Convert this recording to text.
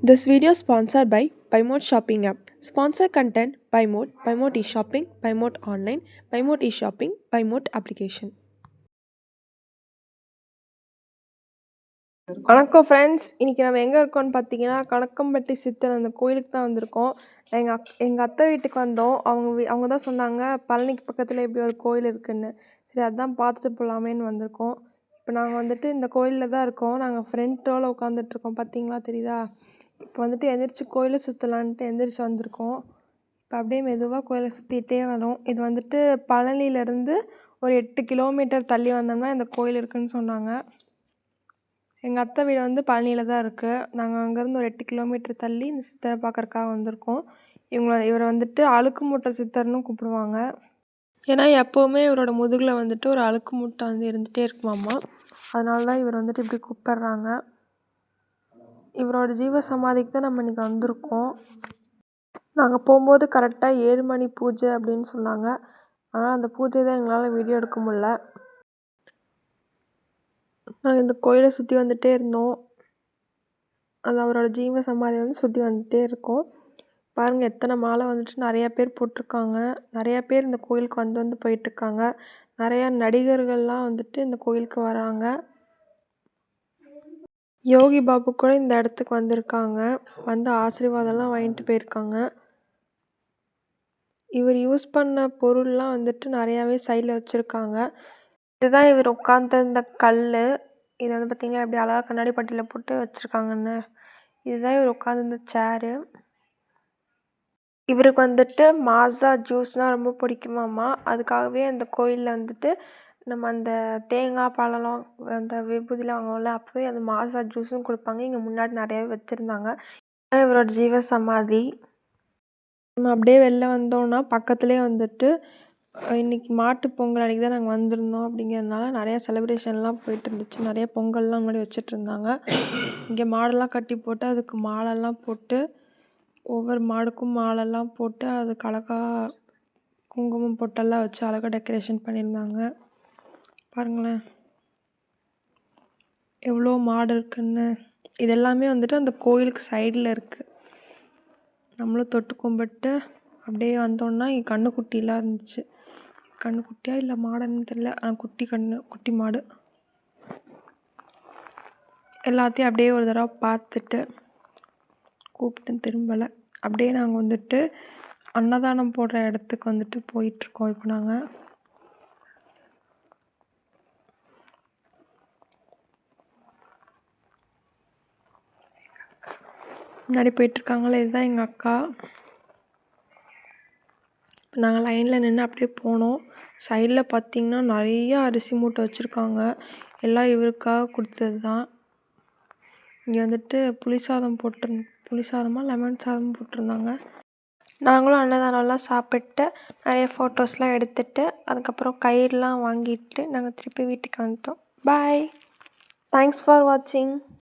This video is sponsored by BuyMode Shopping app. Sponsor content BuyMode, BuyMode eShopping, BuyMode Online, BuyMode eShopping, BuyMode application. வணக்கம் friends, இன்றைக்கி நம்ம எங்கே இருக்கோம்னு பார்த்தீங்கன்னா கணக்கம்பட்டி சித்தர் அந்த கோயிலுக்கு தான் வந்திருக்கோம். எங்கள் அத்தை வீட்டுக்கு வந்தோம். அவங்க தான் சொன்னாங்க பழனிக்கு பக்கத்தில் இப்படி ஒரு கோயில் இருக்குதுன்னு. சரி, அதான் பார்த்துட்டு போகலாமேன்னு வந்திருக்கோம். இப்போ நாங்கள் வந்துட்டு இந்த கோயிலில் தான் இருக்கோம். நாங்கள் ஃப்ரெண்ட் ரோவில் உட்காந்துட்ருக்கோம், பார்த்தீங்களா தெரியுதா? இப்போ வந்துட்டு எந்திரிச்சு கோயிலை சுற்றலான்ட்டு எந்திரிச்சு வந்திருக்கோம். இப்போ அப்படியே மெதுவாக கோயிலை சுற்றிட்டே வரோம். இது வந்துட்டு பழனியிலேருந்து ஒரு 8 கிலோமீட்டர் தள்ளி வந்தோம்னா இந்த கோயில் இருக்குதுன்னு சொன்னாங்க. எங்கள் அத்தை வீடு வந்து பழனியில் தான் இருக்குது. நாங்கள் அங்கேருந்து ஒரு 8 கிலோமீட்டர் தள்ளி இந்த சித்தரை பார்க்குறக்காக வந்திருக்கோம். இவரை வந்துட்டு அழுக்கு மூட்டை சித்தர்னு கூப்பிடுவாங்க. ஏன்னா எப்போவுமே இவரோட முதுகில் வந்துட்டு ஒரு அழுக்கு மூட்டை வந்து இருந்துகிட்டே இருக்குமாம்மா. அதனால தான் இவர் வந்துட்டு இப்படி கூப்பிட்றாங்க. இவரோட ஜீவ சமாதிக்கு தான் நம்ம இன்றைக்கி வந்திருக்கோம். நாங்கள் போகும்போது கரெக்டாக 7 மணி பூஜை அப்படின்னு சொன்னாங்க. ஆனால் அந்த பூஜை தான் எங்களால் வீடியோ எடுக்க முடில. நாங்கள் இந்த கோயிலை சுற்றி வந்துகிட்டே இருந்தோம். அது அவரோட ஜீவ சமாதி வந்து சுற்றி வந்துகிட்டே இருக்கோம். பாருங்கள், எத்தனை மாலை வந்துட்டு நிறையா பேர் போட்டிருக்காங்க. நிறையா பேர் இந்த கோயிலுக்கு வந்து போயிட்டுருக்காங்க. நிறையா நடிகர்கள்லாம் வந்துட்டு இந்த கோயிலுக்கு வராங்க. யோகி பாபு கூட இந்த இடத்துக்கு வந்திருக்காங்க. வந்து ஆசீர்வாதம்லாம் வாங்கிட்டு போயிருக்காங்க. இவர் யூஸ் பண்ண பொருள்லாம் வந்துட்டு நிறையாவே சைடில் வச்சுருக்காங்க. இதுதான் இவர் உட்காந்துருந்த கல். இது வந்து பார்த்திங்கன்னா எப்படி அழகாக கண்ணாடி பட்டியில் போட்டு வச்சுருக்காங்கன்னு. இதுதான் இவர் உட்காந்துருந்த சேரு. இவருக்கு வந்துட்டு மாசா ஜூஸ்னால் ரொம்ப பிடிக்குமாம்மா. அதுக்காகவே அந்த கோயிலில் வந்துட்டு நம்ம அந்த தேங்காய் பழம் அந்த விபூதிலாம் வாங்குவோம்ல, அப்போவே அந்த மாசா ஜூஸும் கொடுப்பாங்க. இங்கே முன்னாடி நிறையாவே வச்சுருந்தாங்க. இவரோட ஜீவ சமாதி. நம்ம அப்படியே வெளில வந்தோன்னா பக்கத்துலேயே வந்துட்டு இன்றைக்கி மாட்டு பொங்கல் அன்றைக்கி தான் நாங்கள் வந்திருந்தோம். அப்படிங்கிறதுனால நிறையா செலிப்ரேஷன்லாம் போயிட்டு இருந்துச்சு. நிறைய பொங்கல்லாம் முன்னாடி வச்சிட்ருந்தாங்க. இங்கே மாடெல்லாம் கட்டி போட்டு அதுக்கு மாலைலாம் போட்டு ஒவ்வொரு மாடுக்கும் மாலைலாம் போட்டு அதுக்கு அழகாக குங்குமம் பொட்டெல்லாம் வச்சு அழகாக டெக்கரேஷன் பண்ணியிருந்தாங்க. பாருங்களேன் எவ்வளோ மாடு இருக்குன்னு. இது எல்லாமே வந்துட்டு அந்த கோயிலுக்கு சைடில் இருக்குது. நம்மளும் தொட்டு கும்பிட்டு அப்படியே வந்தோன்னா இங்கே கன்றுக்குட்டிலாம் இருந்துச்சு. கன்றுக்குட்டியா இல்லை மாடுன்னு தெரியல, ஆனால் குட்டி மாடு. எல்லாத்தையும் அப்படியே ஒரு தடவை பார்த்துட்டு கூப்பிட்டு திரும்பலை. அப்படியே நாங்கள் வந்துட்டு அன்னதானம் போடுற இடத்துக்கு வந்துட்டு போயிட்டுருக்கோம். இப்போ நாங்கள் முன்னாடி போயிட்டுருக்காங்களே, இதுதான் எங்கள் அக்கா. இப்போ நாங்கள் லைனில் நின்று அப்படியே போனோம். சைடில் பார்த்திங்கன்னா நிறையா அரிசி மூட்டை வச்சுருக்காங்க. எல்லாம் இவருக்காக கொடுத்தது தான். இங்கே வந்துட்டு புளி சாதமாக லெமன் சாதம் போட்டிருந்தாங்க. நாங்களும் அன்னதானம்லாம் சாப்பிட்டு நிறைய ஃபோட்டோஸ்லாம் எடுத்துகிட்டு அதுக்கப்புறம் கயிறுலாம் வாங்கிட்டு நாங்கள் திருப்பி வீட்டுக்கு வந்துட்டோம். பாய். தேங்க்ஸ் ஃபார் வாட்சிங்.